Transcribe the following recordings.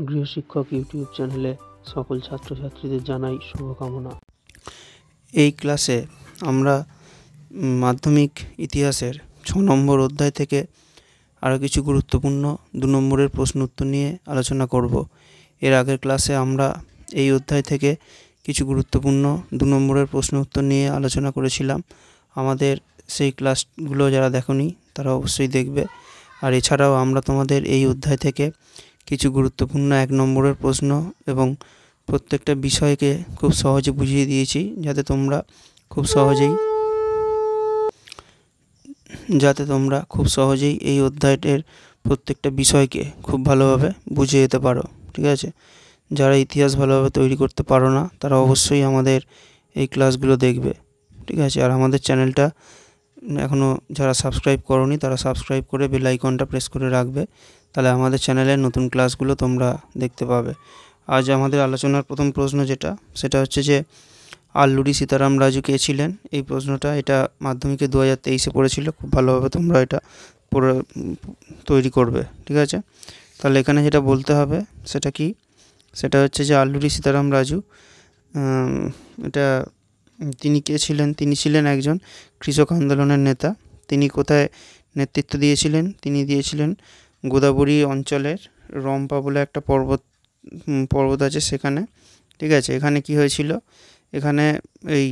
গৃহশিক্ষক YouTube চ্যানেলে সকল ছাত্রছাত্রীদের জানাই শুভকামনা। এই ক্লাসে আমরা মাধ্যমিক ইতিহাসের 6 নম্বর অধ্যায় থেকে আরও কিছু গুরুত্বপূর্ণ 2 নম্বরের প্রশ্ন উত্তর নিয়ে আলোচনা করব। এর আগের ক্লাসে আমরা এই অধ্যায় থেকে কিছু গুরুত্বপূর্ণ 2 নম্বরের প্রশ্ন উত্তর নিয়ে আলোচনা করেছিলাম। আমাদের সেই ক্লাসগুলো যারা দেখোনি তারা অবশ্যই দেখবে। আর এছাড়াও আমরা তোমাদের এই অধ্যায় থেকে কিছু গুরুত্বপূর্ণ 1 নম্বরের প্রশ্ন এবং প্রত্যেকটা বিষয়কে খুব সহজে বুঝিয়ে দিয়েছি যাতে তোমরা খুব সহজেই এই অধ্যায়ের প্রত্যেকটা বিষয়কে খুব ভালোভাবে বুঝে যেতে পারো। ঠিক আছে, যারা ইতিহাস ভালোভাবে তৈরি করতে পারো না তারা অবশ্যই আমাদের এই ক্লাসগুলো দেখবে। ঠিক আছে, আর আমাদের চ্যানেলটা এখনও যারা সাবস্ক্রাইব করোনি তারা সাবস্ক্রাইব করে বেল আইকনটা প্রেস করে রাখবে, তাহলে আমাদের চ্যানেলের নতুন ক্লাসগুলো তোমরা দেখতে পাবে। আজ আমাদের আলোচনার প্রথম প্রশ্ন সেটা হচ্ছে যে আল্লুরি সীতারাম রাজু কে ছিলেন। এই প্রশ্নটা এটা মাধ্যমিকে 2023-এ পড়েছিল, খুব ভালোভাবে তোমরা এটা পড়ে তৈরি করবে। ঠিক আছে, তাহলে এখানে যেটা বলতে হবে সেটা হচ্ছে যে আল্লুরি সীতারাম রাজু এটা তিনি কে ছিলেন? তিনি ছিলেন একজন কৃষক আন্দোলনের নেতা। তিনি কোথায় নেতৃত্ব দিয়েছিলেন? তিনি দিয়েছিলেন গোদাবরী অঞ্চলের রম্পা বলে একটা পর্বত আছে সেখানে। ঠিক আছে, এখানে কি হয়েছিল? এখানে এই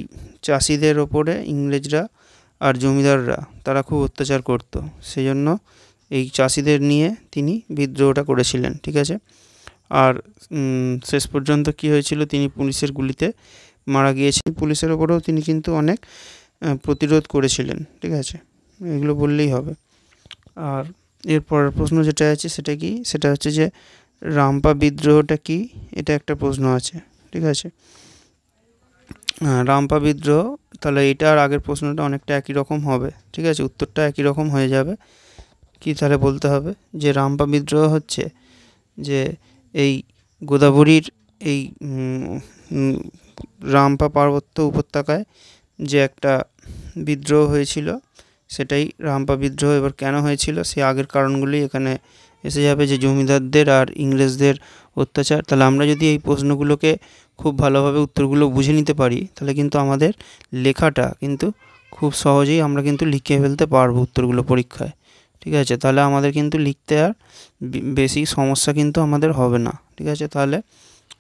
চাষিদের ওপরে ইংরেজরা আর জমিদাররা তারা খুব অত্যাচার করত, সেই জন্য এই চাষিদের নিয়ে তিনি বিদ্রোহটা করেছিলেন। ঠিক আছে, আর শেষ পর্যন্ত কি হয়েছিল? তিনি পুলিশের গুলিতে মারা গিয়েছিলেন। পুলিশের ওপরেও তিনি কিন্তু অনেক প্রতিরোধ করেছিলেন। ঠিক আছে, এগুলো বললেই হবে। আর এর পরের প্রশ্ন যেটা আছে সেটা হচ্ছে যে রাম্পা বিদ্রোহটা কি? এটা একটা প্রশ্ন আছে। ঠিক আছে, রাম্পা বিদ্রোহ, তাহলে এটা আর আগের প্রশ্নটা অনেকটা একই রকম হবে। ঠিক আছে, উত্তরটা একই রকম হয়ে যাবে। কি তাহলে বলতে হবে যে রাম্পা বিদ্রোহ হচ্ছে যে এই গোদাবরীর এই রাম্পা পার্বত্য উপত্যকায় যে একটা বিদ্রোহ হয়েছিল সেটাই রাম্পা বিদ্রোহ। এবার কেন হয়েছিল সে আগের কারণগুলি এখানে এসে যাবে, যে জমিদারদের আর ইংরেজদের অত্যাচার। তাহলে আমরা যদি এই প্রশ্নগুলোকে খুব ভালোভাবে উত্তরগুলো বুঝে নিতে পারি তাহলে কিন্তু আমাদের লেখাটা কিন্তু খুব সহজেই আমরা কিন্তু লিখে ফেলতে পারবো উত্তরগুলো পরীক্ষায়। ঠিক আছে, তাহলে আমাদের কিন্তু লিখতে আর বেশি সমস্যা কিন্তু আমাদের হবে না। ঠিক আছে, তাহলে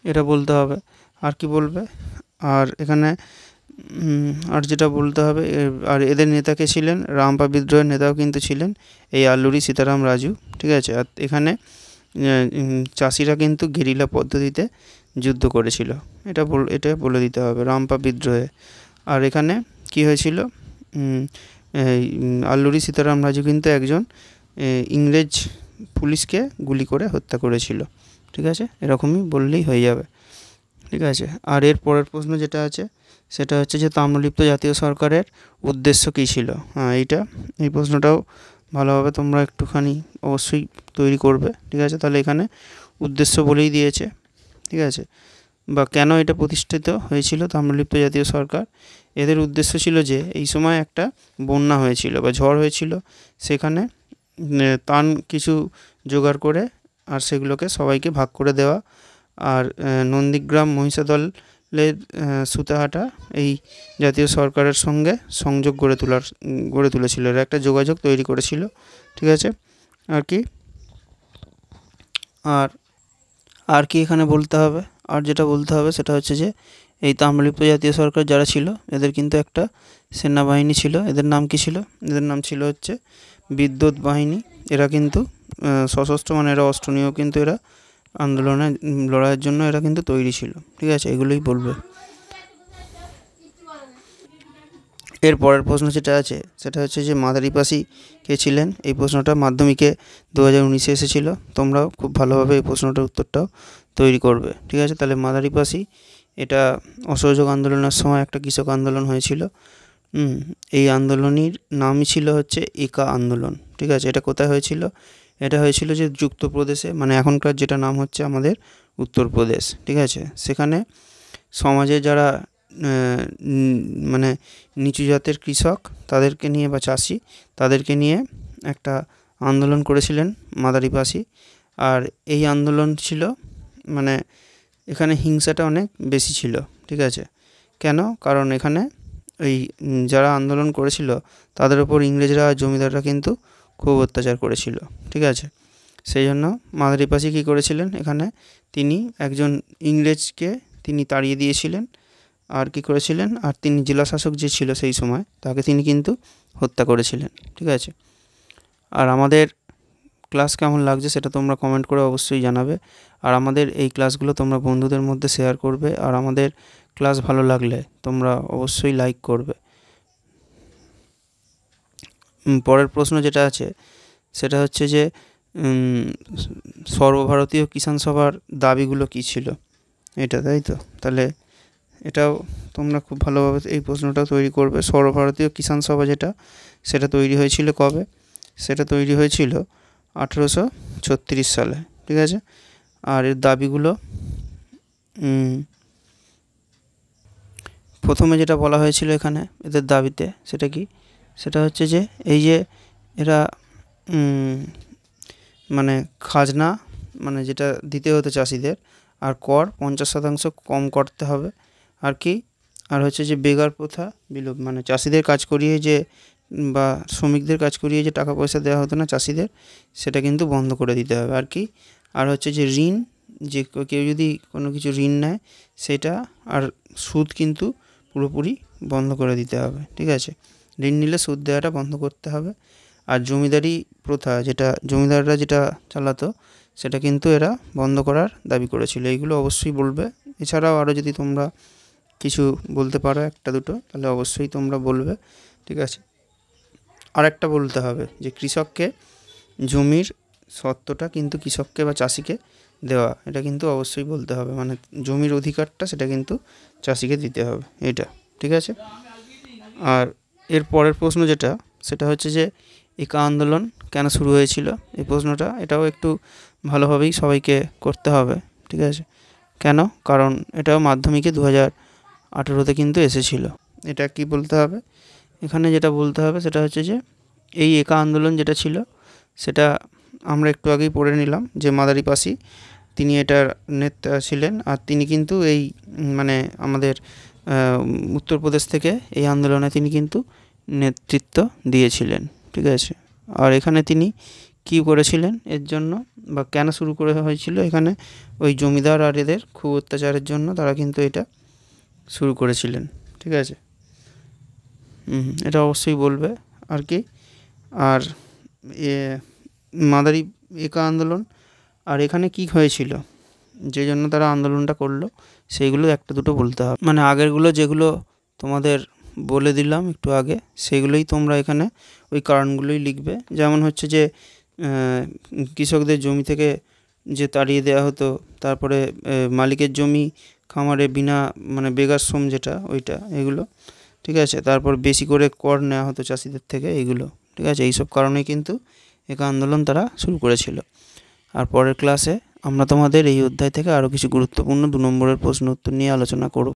এটা বলতে হবে। আর কি বলবে? আর এখানে আর যেটা বলতে হবে, আর এদের নেতাকে ছিলেন, রাম্পা বিদ্রোহের নেতাও কিন্তু ছিলেন এই আল্লুরি সীতারাম রাজু। ঠিক আছে, আর এখানে চাষিরা কিন্তু গেরিলা পদ্ধতিতে যুদ্ধ করেছিল, এটা বলে দিতে হবে রাম্পা বিদ্রোহে। আর এখানে কি হয়েছিল? আল্লুরি সীতারাম রাজু কিন্তু একজন ইংরেজ পুলিশকে গুলি করে হত্যা করেছিল। ঠিক আছে, এরকমই বললেই হয়ে যাবে। ঠিক আছে, আর এর পরের প্রশ্ন যেটা আছে সেটা হচ্ছে যে তাম্রলিপ্ত জাতীয় সরকারের উদ্দেশ্য কী ছিল? এই প্রশ্নটাও ভালোভাবে তোমরা একটুখানি অবশ্যই তৈরি করবে। ঠিক আছে, তাহলে এখানে উদ্দেশ্য বলেই দিয়েছে। ঠিক আছে, বা কেন এটা প্রতিষ্ঠিত হয়েছিল তাম্রলিপ্ত জাতীয় সরকার? এদের উদ্দেশ্য ছিল যে এই সময় একটা বন্যা হয়েছিল বা ঝড় হয়েছিল, সেখানে ত্রাণ কিছু জোগাড় করে আর সেগুলোকে সবাইকে ভাগ করে দেওয়া। আর নন্দীগ্রাম মহিষাদলের সুতাহাটা এই জাতীয় সরকারের সঙ্গে সংযোগ গড়ে তুলেছিল, এরা একটা যোগাযোগ তৈরি করেছিল। ঠিক আছে, আর কি এখানে বলতে হবে? আর যেটা বলতে হবে সেটা হচ্ছে যে এই তাম্রলিপ্ত জাতীয় সরকার যারা ছিল এদের কিন্তু একটা সেনাবাহিনী ছিল। এদের নাম কি ছিল? এদের নাম ছিল হচ্ছে বিদ্যুৎ বাহিনী। এরা কিন্তু সশস্ত্র, মানে এরা অস্ত্র নিয়েও কিন্তু এরা আন্দোলনে লড়াইয়ের জন্য এরা কিন্তু তৈরি ছিল। ঠিক আছে, এগুলোই বলবে। এর পরের প্রশ্ন যেটা আছে সেটা হচ্ছে যে মাদারিপাসি কে ছিলেন? এই প্রশ্নটা মাধ্যমিকে 2019-এ এসেছিলো। তোমরাও খুব ভালোভাবে এই প্রশ্নটার উত্তরটাও তৈরি করবে। ঠিক আছে, তাহলে মাদারিপাসি এটা অসহযোগ আন্দোলনের সময় একটা কৃষক আন্দোলন হয়েছিল। এই আন্দোলনের নামই ছিল হচ্ছে একা আন্দোলন। ঠিক আছে, এটা কোথায় হয়েছিল? এটা হয়েছিল যে যুক্তপ্রদেশে, মানে এখনকার যেটা নাম হচ্ছে আমাদের উত্তরপ্রদেশ। ঠিক আছে, সেখানে সমাজে যারা মানে নিচু জাতের কৃষক তাদেরকে নিয়ে বা চাষি তাদেরকে নিয়ে একটা আন্দোলন করেছিলেন মাদারিপাসি। আর এই আন্দোলন ছিল মানে এখানে হিংসাটা অনেক বেশি ছিল, ঠিক আছে। কেন? কারণ এখানে ওই যারা আন্দোলন করেছিল তাদের ওপর ইংরেজরা আর জমিদাররা কিন্তু খুব অত্যাচার করেছিল, ঠিক আছে। সেই জন্য মাদারিপাশি কী করেছিলেন, এখানে তিনি একজন ইংরেজকে তিনি তাড়িয়ে দিয়েছিলেন, আর কি করেছিলেন, আর তিনি জেলাশাসক যে ছিল সেই সময় তাকে তিনি কিন্তু হত্যা করেছিলেন, ঠিক আছে। আর আমাদের ক্লাস কেমন লাগছে সেটা তোমরা কমেন্ট করে অবশ্যই জানাবে। আর আমাদের এই ক্লাসগুলো তোমরা বন্ধুদের মধ্যে শেয়ার করবে। আর আমাদের ক্লাস ভালো লাগলে তোমরা অবশ্যই লাইক করবে। পরের প্রশ্ন যেটা আছে সেটা হচ্ছে যে সর্বভারতীয় কিষাণ সভার দাবিগুলো কী ছিল, এটা, তাই তো। তাহলে এটাও তোমরা খুব ভালোভাবে এই প্রশ্নটা তৈরি করবে। সর্বভারতীয় কিষাণ সভা যেটা, সেটা তৈরি হয়েছিল কবে? সেটা তৈরি হয়েছিল 1836 সালে, ঠিক আছে। আর এর দাবিগুলো প্রথমে যেটা বলা হয়েছিল এখানে এদের দাবিতে, সেটা কি? সেটা হচ্ছে যে এই যে এরা মানে খাজনা মানে যেটা দিতে হতো চাষিদের, আর কর 50% কম করতে হবে। আর কি? আর হচ্ছে যে বেগার প্রথা বিলোপ, মানে চাষিদের কাজ করিয়ে যে বা শ্রমিকদের কাজ করিয়ে যে টাকা পয়সা দেওয়া হতো না চাষিদের, সেটা কিন্তু বন্ধ করে দিতে হবে। আর কি? আর হচ্ছে যে ঋণ, যে কেউ যদি কোনো কিছু ঋণ নেয় সেটা আর সুদ কিন্তু পুরোপুরি বন্ধ করে দিতে হবে, ঠিক আছে। ঋণ নিলে সুদ দেওয়াটা বন্ধ করতে হবে। আর জমিদারি প্রথা, যেটা জমিদাররা যেটা চালাতো, সেটা কিন্তু এরা বন্ধ করার দাবি করেছিল। এইগুলো অবশ্যই বলবে। এছাড়াও আরও যদি তোমরা কিছু বলতে পারো একটা দুটো, তাহলে অবশ্যই তোমরা বলবে, ঠিক আছে। আর একটা বলতে হবে যে কৃষককে জমির স্বত্বটা কিন্তু কৃষককে বা চাষিকে দেওয়া, এটা কিন্তু অবশ্যই বলতে হবে। মানে জমির অধিকারটা সেটা কিন্তু চাষিকে দিতে হবে, এটা, ঠিক আছে। আর এর পরের প্রশ্ন যেটা, সেটা হচ্ছে যে একা আন্দোলন কেন শুরু হয়েছিল, এই প্রশ্নটা, এটাও একটু ভালোভাবেই সবাইকে করতে হবে, ঠিক আছে। কেন? কারণ এটাও মাধ্যমিকে 2018-তে কিন্তু এসেছিল। এটা কি বলতে হবে এখানে, যেটা বলতে হবে সেটা হচ্ছে যে এই একা আন্দোলন যেটা ছিল সেটা আমরা একটু আগেই পড়ে নিলাম যে মাদারিপাশি তিনি এটার নেতা ছিলেন। আর তিনি কিন্তু এই মানে আমাদের উত্তরপ্রদেশ থেকে এই আন্দোলনে তিনি কিন্তু নেতৃত্ব দিয়েছিলেন, ঠিক আছে। আর এখানে তিনি কী করেছিলেন এর জন্য, বা কেন শুরু করে হয়েছিল, এখানে ওই জমিদার আর এদের খুব অত্যাচারের জন্য তারা কিন্তু এটা শুরু করেছিলেন, ঠিক আছে। এটা অবশ্যই বলবে। আর কি? আর মাদারি একা আন্দোলন, আর এখানে কি হয়েছিল যে জন্য তারা আন্দোলনটা করলো, সেইগুলো একটা দুটো বলতে হবে। মানে আগেরগুলো যেগুলো তোমাদের বলে দিলাম একটু আগে, সেগুলোই তোমরা এখানে ওই কারণগুলোই লিখবে। যেমন হচ্ছে যে কৃষকদের জমি থেকে যে তাড়িয়ে দেওয়া হতো, তারপরে মালিকের জমি খামারে বিনা মানে বেগার শ্রম যেটা, ওইটা, এগুলো, ঠিক আছে। তারপর বেশি করে কর নেওয়া হতো চাষিদের থেকে, এইগুলো, ঠিক আছে। এইসব কারণেই কিন্তু একা আন্দোলন তারা শুরু করেছিল। আর পরের ক্লাসে আমরা তোমাদের এই অধ্যায় থেকে আরও কিছু গুরুত্বপূর্ণ 2 নম্বরের প্রশ্ন উত্তর নিয়ে আলোচনা করব।